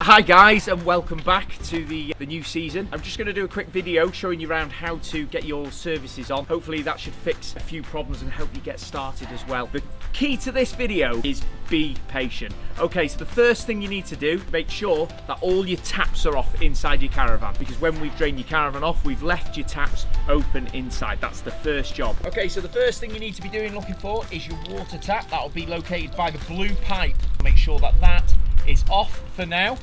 Hi guys, and welcome back to the new season. I'm just going to do a quick video showing you around how to get your services on. Hopefully that should fix a few problems and help you get started as well. The key to this video is be patient. Okay, so the first thing you need to do, make sure that all your taps are off inside your caravan, because when we've drained your caravan off, we've left your taps open inside. That's the first job. Okay, so the first thing you need to be looking for is your water tap. That'll be located by the blue pipe. Make sure that that is off for now,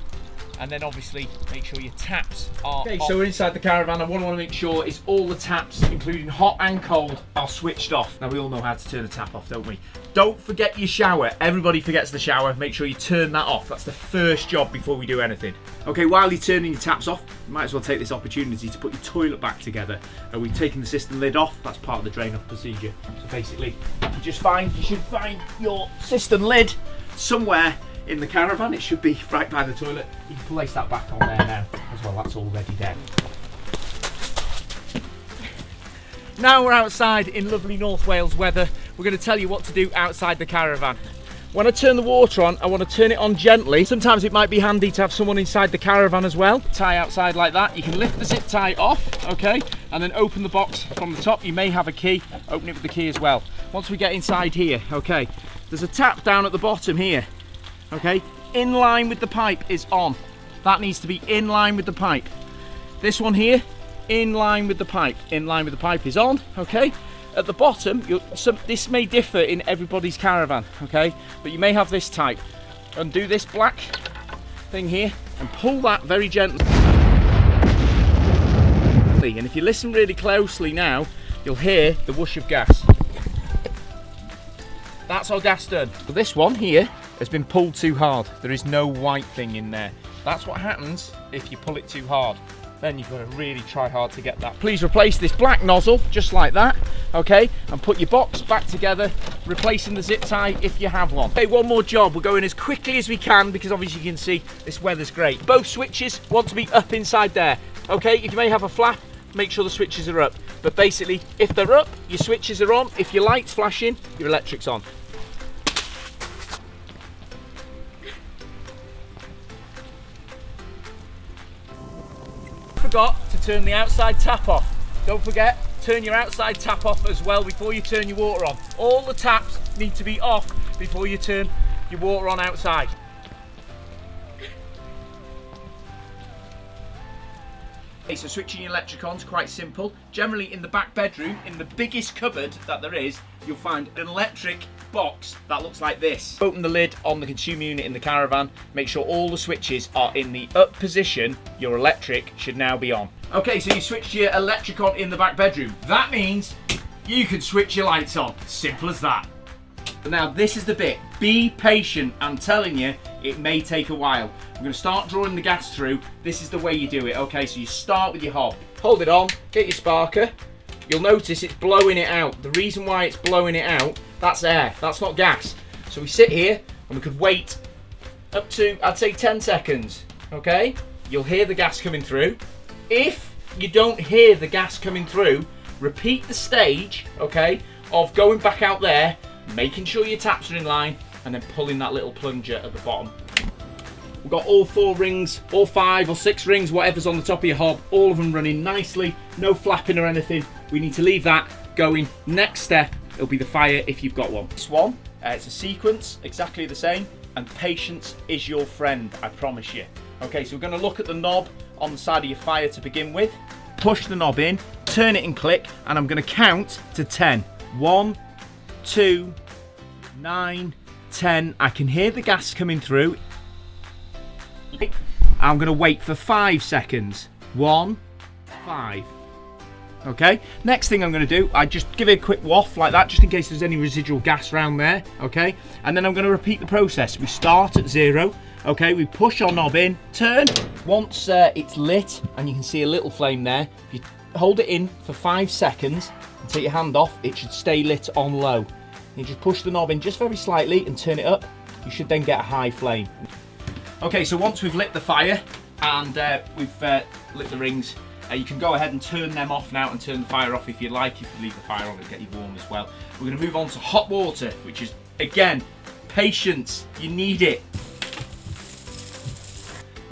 and then obviously make sure your taps are okay, off. so we're inside the caravan, and what I want to make sure is all the taps, including hot and cold, are switched off. Now we all know how to turn a tap off, don't we? Don't forget your shower. Everybody forgets the shower. Make sure you turn that off. That's the first job before we do anything. Okay, while you're turning your taps off, you might as well take this opportunity to put your toilet back together. We've taken the cistern lid off. That's part of the drain off procedure. So basically, you should find your cistern lid somewhere in the caravan. It should be right by the toilet. You can place that back on there now as well. That's already there. Now we're outside in lovely North Wales weather. We're going to tell you what to do outside the caravan. When I turn the water on, I want to turn it on gently. Sometimes it might be handy to have someone inside the caravan as well. Tie outside like that. You can lift the zip tie off, okay, and then open the box from the top. You may have a key. Open it with the key as well. Once we get inside here, okay, there's a tap down at the bottom here. Okay, in line with the pipe is on. That needs to be in line with the pipe. This one here, in line with the pipe. In line with the pipe is on, okay? At the bottom, this may differ in everybody's caravan, okay? But you may have this type. Undo this black thing here and pull that very gently. And if you listen really closely now, you'll hear the whoosh of gas. That's our gas done. But this one here has been pulled too hard. There is no white thing in there. That's what happens if you pull it too hard. Then you've got to really try hard to get that. Please replace this black nozzle just like that, okay? And put your box back together, replacing the zip tie if you have one. Okay, one more job. We're going as quickly as we can because obviously you can see this weather's great. Both switches want to be up inside there, okay? You may have a flap, make sure the switches are up. But basically, if they're up, your switches are on. If your light's flashing, your electric's on. Forgot to turn the outside tap off. Don't forget, turn your outside tap off as well before you turn your water on. All the taps need to be off before you turn your water on outside. Okay, so switching your electric on is quite simple. Generally in the back bedroom, in the biggest cupboard that there is, you'll find an electric box that looks like this. Open the lid on the consumer unit in the caravan, make sure all the switches are in the up position. Your electric should now be on. Okay, so you switched your electric on in the back bedroom. That means you can switch your lights on. Simple as that. But now this is the bit. Be patient. I'm telling you, it may take a while. I'm going to start drawing the gas through. This is the way you do it. Okay, so you start with your hob. Hold it on, get your sparker. You'll notice it's blowing it out. The reason why it's blowing it out, that's air, that's not gas. So we sit here and we could wait up to, I'd say 10 seconds, okay? You'll hear the gas coming through. If you don't hear the gas coming through, repeat the stage, okay, of going back out there, making sure your taps are in line, and then pulling that little plunger at the bottom. We've got all 4 rings, or 5 or 6 rings, whatever's on the top of your hob, all of them running nicely, no flapping or anything. We need to leave that going. Next step, it'll be the fire if you've got one. This one, it's a sequence, exactly the same, and patience is your friend, I promise you. Okay, so we're going to look at the knob on the side of your fire to begin with. Push the knob in, turn it and click, and I'm going to count to 10. 1, 2, 9, 10. I can hear the gas coming through. I'm going to wait for 5 seconds. 1, 5. Okay, next thing I'm going to do, I just give it a quick waft like that, just in case there's any residual gas around there. Okay, and then I'm going to repeat the process. We start at 0. Okay, we push our knob in, turn. Once it's lit and you can see a little flame there, if you hold it in for 5 seconds and take your hand off, it should stay lit on low. You just push the knob in just very slightly and turn it up. You should then get a high flame. Okay, so once we've lit the fire and we've lit the rings, you can go ahead and turn them off now and turn the fire off if you like. If you leave the fire on, it'll get you warm as well. We're going to move on to hot water, which is, again, patience. You need it.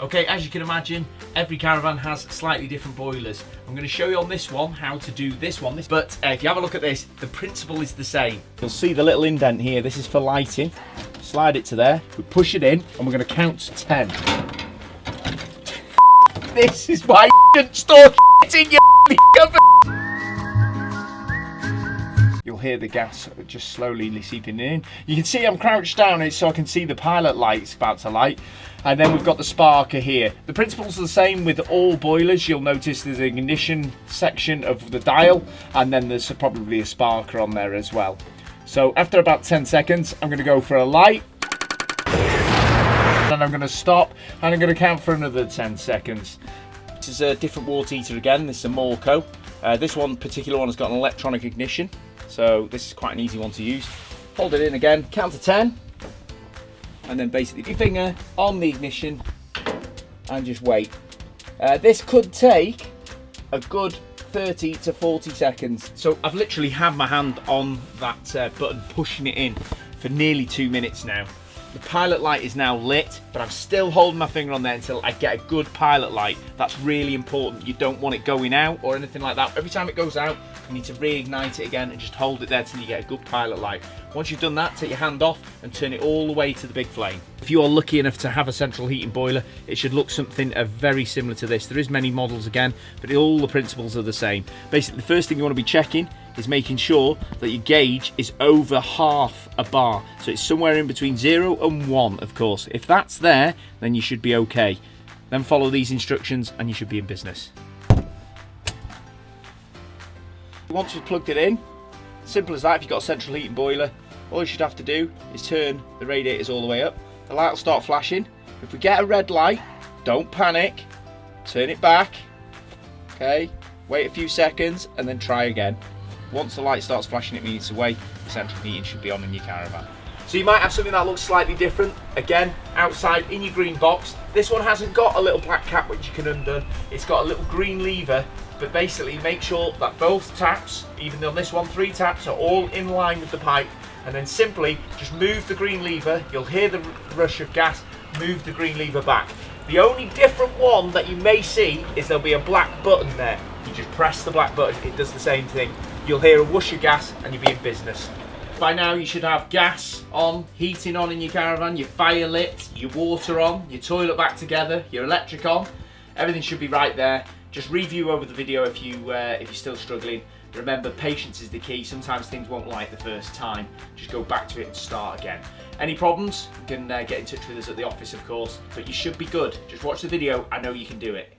Okay, as you can imagine, every caravan has slightly different boilers. I'm going to show you on this one how to do this one, but if you have a look at this, the principle is the same. You'll see the little indent here. This is for lighting. Slide it to there. We push it in, and we're going to count to 10. This is why you shouldn't store shit in your cupboard. You'll hear the gas just slowly seeping in. You can see I'm crouched down so I can see the pilot lights about to light. And then we've got the sparker here. The principle's are the same with all boilers. You'll notice there's an ignition section of the dial, and then there's probably a sparker on there as well. So after about 10 seconds, I'm gonna go for a light. And I'm gonna stop, and I'm gonna count for another 10 seconds. This is a different water heater again. This is a Morco. This particular one has got an electronic ignition. So this is quite an easy one to use. Hold it in again, count to 10. And then basically your finger on the ignition and just wait. This could take a good 30 to 40 seconds. So I've literally had my hand on that button pushing it in for nearly 2 minutes now. The pilot light is now lit, but I'm still holding my finger on there until I get a good pilot light. That's really important. You don't want it going out or anything like that. Every time it goes out, you need to reignite it again and just hold it there till you get a good pilot light. Once you've done that, take your hand off and turn it all the way to the big flame. If you are lucky enough to have a central heating boiler, it should look something very similar to this. There is many models again, but all the principles are the same. Basically, the first thing you want to be checking is making sure that your gauge is over half a bar. So it's somewhere in between 0 and 1, of course. If that's there, then you should be okay. Then follow these instructions and you should be in business. Once you've plugged it in, simple as that. If you've got a central heating boiler, all you should have to do is turn the radiators all the way up. The light will start flashing. If we get a red light, don't panic. Turn it back. Okay, wait a few seconds and then try again. Once the light starts flashing, it means it's away. The central heating should be on in your caravan. So you might have something that looks slightly different. Again, outside in your green box. This one hasn't got a little black cap which you can undo. It's got a little green lever, but basically make sure that both taps, even on this one, 3 taps, are all in line with the pipe. And then simply just move the green lever. You'll hear the rush of gas. Move the green lever back. The only different one that you may see is there'll be a black button there. You just press the black button, it does the same thing. You'll hear a whoosh of gas and you'll be in business. By now you should have gas on, heating on in your caravan, your fire lit, your water on, your toilet back together, your electric on. Everything should be right there. Just review over the video if you're still struggling. Remember, patience is the key. Sometimes things won't light the first time. Just go back to it and start again. Any problems, you can get in touch with us at the office, of course, but you should be good. Just watch the video. I know you can do it.